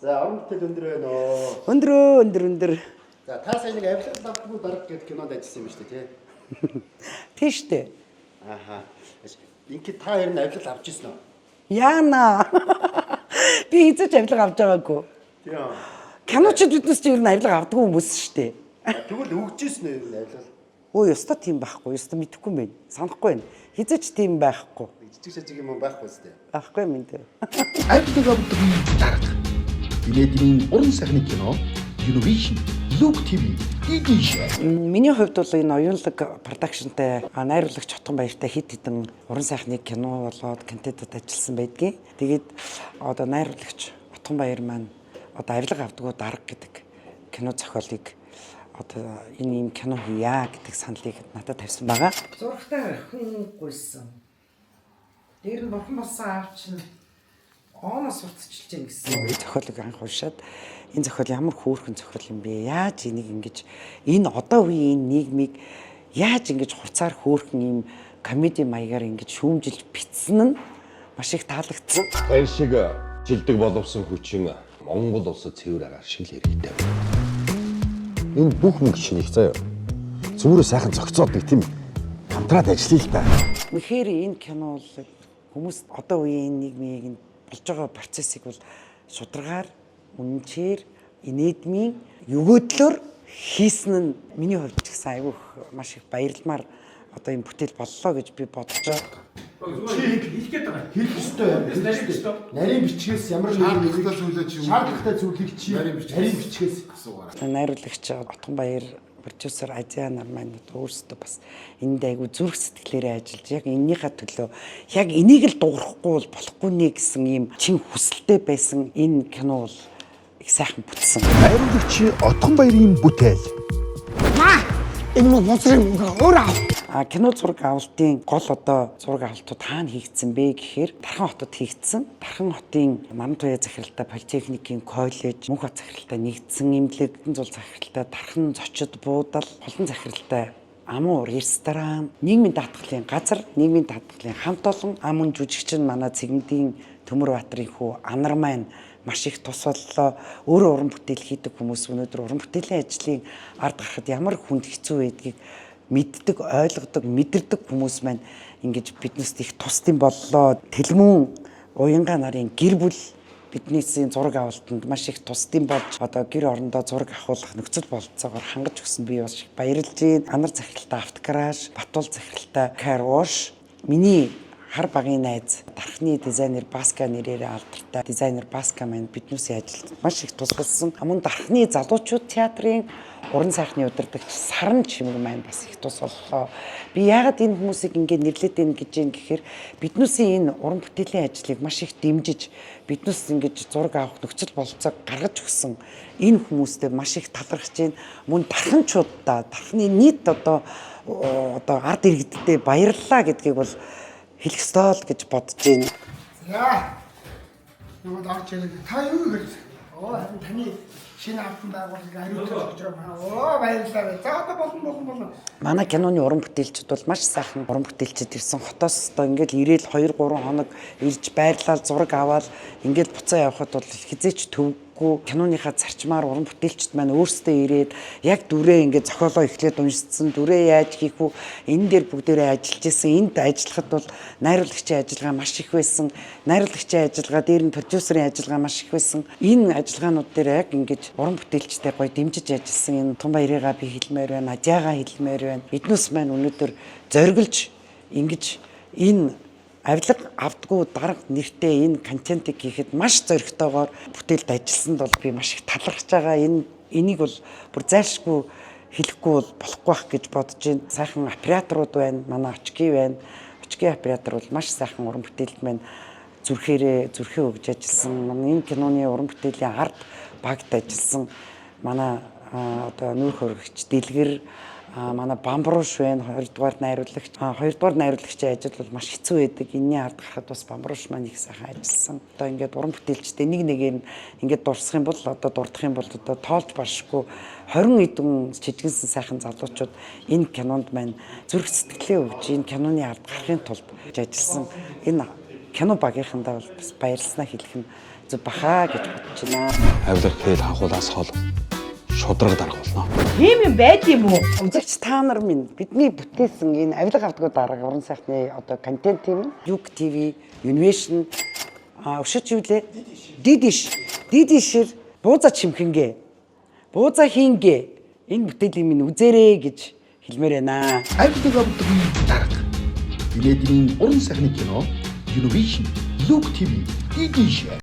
За орон бүтээл өндөр байна оо. Өндөр. За та сая нэг авилгал давтгүй дарга гэдэг кинонд ажилласан юм шүү дээ тий. Тийш үү? Аха. Ингээд та ер нь авилгал авч ирсэн үү? Яана. Би хэзээ ч авилга авч байгаагүй. Тийм. Киночд биднес ч ер нь авилга авдаг хүмүүс шүү дээ. Тэгвэл өгч ирсэн үү ер нь авилгал? Өө ёстой тийм байхгүй. Ёстой мэдэхгүй юм байна. Санахгүй байна. Хэзээ ч тийм байхгүй. Жижиг шажиг юм байхгүй зү. Байхгүй юм дээ. Авилгал авдаг дарга. Инээдийн уран сайхны кино Univision Look TV DJ. Миний хувьд бол энэ оюунлаг продакшнтай найруулагч Хотгон Баяртай хэд хэдэн уран сайхны кино болоод контентэд ажилласан байдгийг. Тэгээд одоо найруулагч Хотгон Баяр маань одоо авилга авдаг дарга гэдэг кино зохиолыг одоо энэ кино хийя гэдэг саналыг надад тавьсан байгаа. Зурагтай хүн гуйсан. Дээр нь бурхан болсон аавч нь оноос уртчилж гин гэсэн зохиолыг анх уншаад энэ зохиол ямар хөөрхөн зохиол юм бэ? Яаж энийг ингэж энэ одоо үеийн нийгмийг яаж ингэж хурцаар хөөрхөн юм комеди маягаар ингэж шүүмжилж бичсэн нь маш их таалагдсан. Баяр шиг жилдэг боловсон хүчин Монгол улсад цэвэр агаар шиг л хэрэгтэй. Энэ бүх мөнгө шинийх заяа. Цөмөрөө сайхан зохицоод нэг тийм хамтраад ажиллая л та. Тэгэхээр энэ кино бол хүмүүс одоо үеийн нийгмийн болж байгаа процессыг бол шударгаар үнэнчээр инээдмийн өгөөдлөөр хийсэн нь миний хувьд ч гэсэн айгүй маш их баярламаар одоо энэ бүтээл боллоо гэж би бодож байгаа. Хийх гээд байгаа. Хийх ёстой юм. Нарийн бичгээс ямар нэгэн шаардлагатай зүйлийг чи нарийн бичгээс асуугаарай. Найруулагч Отгон Баяр, продюсер Азиа нар маань өөрсдөө бас энд айгүй зүрх сэтгэлээрээ ажиллаж яг энэнийхээ төлөө яг энийг л дуурахгүй бол болохгүй нэ гэсэн ийм чин хүсэлтэй байсан энэ кино бол их сайхан бүтсэн. Найруулагч Отгон Баярын бүтээл. Энэ моцрын мөнгө өөрөө кино зураг авалтын гол одоо зураг авалтууд хаана хийгдсэн бэ гэхээр Дархан хотод хийгдсэн. Дархан хотын Намтуяа захиралтай политехникийн коллеж, Мөнх хот захиралтай нэгдсэн эмнэлэгдэн зул захиралтай Дархан зочид буудал, холон захиралтай Амуур ресторан, нийгмийн даатгалын газар, нийгмийн даатгалын хамт олон, амун жүжигчин манай Цэгмдийн Төмөрбаатарын хүү Анар маань маш их тус боллоо. Өөрөө уран бүтээл хийдэг хүмүүс өнөөдөр уран бүтээлийн ажлын ард гарахад ямар хүнд хэцүү байдгийг мэддэг, ойлгодог, мэдэрдэг хүмүүс маань ингэж биднээс их тусдсан боллоо. Тэлмүүн уянга нарын гэр бүл биднээсийн зураг авалтанд маш их тусдсан болж одоо гэр орондоо зураг авахулах нөхцөл бололцоогоор хангаж өгсөн би бас их баярлж байна. Анар захиралтай автогараж, Батуул захиралтай карвош, миний хар багын найз Дархны дизайнер Баска нэрээр алдартай дизайнер Баска маань биднүүсийн ажилд маш их тус болсон. Мөн Дархны залуучууд театрын уран сайхны удирдагч Саран чимэг маань бас их тус боллоо. Би яагаад энэ хүмүүсийг ингэ нэрлээд байна гэж юм гэхээр биднүүсийн энэ уран бүтээлийн ажлыг маш их дэмжиж биднээс ингэж зураг авах нөхцөл бололцоог гаргаж өгсөн энэ хүмүүстэй маш их талархаж байна. Мөн дарханчуудаа Дархны нийт одоо ард иргэдтэй баярлалаа гэдгийг бол хэлэх ёстой л гэж бодож байна. За. Нөгөө орж ирэх. Та юу гэж? Харин таны шинэ автан байгууллагыг хариуцлах гэж байгаа. Баярлалаа. За одоо болно. Манай киноны уран бүтээлчид бол маш сайхан уран бүтээлчид ирсэн. Хотоос одоо ингээл ирээл 2-3 хоног ирж байрлал зураг аваад ингээл буцаа явхад бол хизээч төвгүй киноныхаа зарчмаар уран бүтээлчид маань өөрсдөө ирээд яг дүрээ ингээд зохиолоо эхлээд уншицсан дүрээ яаж хийх вэ энэ дээр бүгдээрээ ажиллаж исэн. Энд ажиллахад бол найруулагчийн ажиллагаа маш их байсан. Найруулагчийн ажиллагаа дээр нь продюсерийн ажиллагаа маш их байсан. Энэ ажиллагаанууд дээр яг ингээд уран бүтээлчтэй гоё дэмжиж ажилласан энэ Тун Баярыгаа би хэлмээр байна, Азиагаа хэлмээр байна. Биднээс маань өнөөдөр зориглож ингэж энэ авилга авдггүй дарга нэртэй энэ контентыг хийхэд маш зоригтойгоор бүтээлд ажилласанд бол би маш их талархаж байгаа. Энийг бол бүр зайлшгүй хэлэхгүй бол болохгүй байх гэж бодож байна. Сайхан операторууд байна, манай очки байна. Очки оператор бол маш сайхан уран бүтээлд маань зүрхээ өгж ажилласан. Энэ киноны уран бүтээлийн ард багт ажилласан манай одоо нүүр хөргөгч Дэлгэр манай Бамбрууш байна 2-р найруулагч. 2-р найруулагчийн ажил бол маш хэцүү байдаг. Энэний ард гарахад бас Бамбрууш маань их сайхан ажилласан. Одоо ингээд уран бүтээлчтэй нэгээр ингээд дурсах юм бол одоо дурдах юм бол одоо тоолж баршгүй 20 эдэн жижигсэн сайхан залуучууд энэ кинонд маань зүрх сэтгэлээ өгч энэ киноны ард гарахын тулд ажилласан. Энэ кино багийнхандаа бол бас баярлснаа хэлэх нь зөв бахаа гэж бодож байна. Авилга хэл хахуулаас хол шудраг дарга болно. Тийм юм байд юм уу? Үзэгч та нар минь бидний бүтээсэн энэ авилга авдгуу дарга уран сайхны одоо контент юм. Юг ТV, Univision өшөж юулээ? Дидишэр бууза чимхэнгээ. Бууза хийнгээ. Энэ бүтээлийн минь үзээрэй гэж хэлмээр байна. Авилга авдагын дарга. Инээдийн уран сайхны кино Univision, Юг ТV, Дидишэр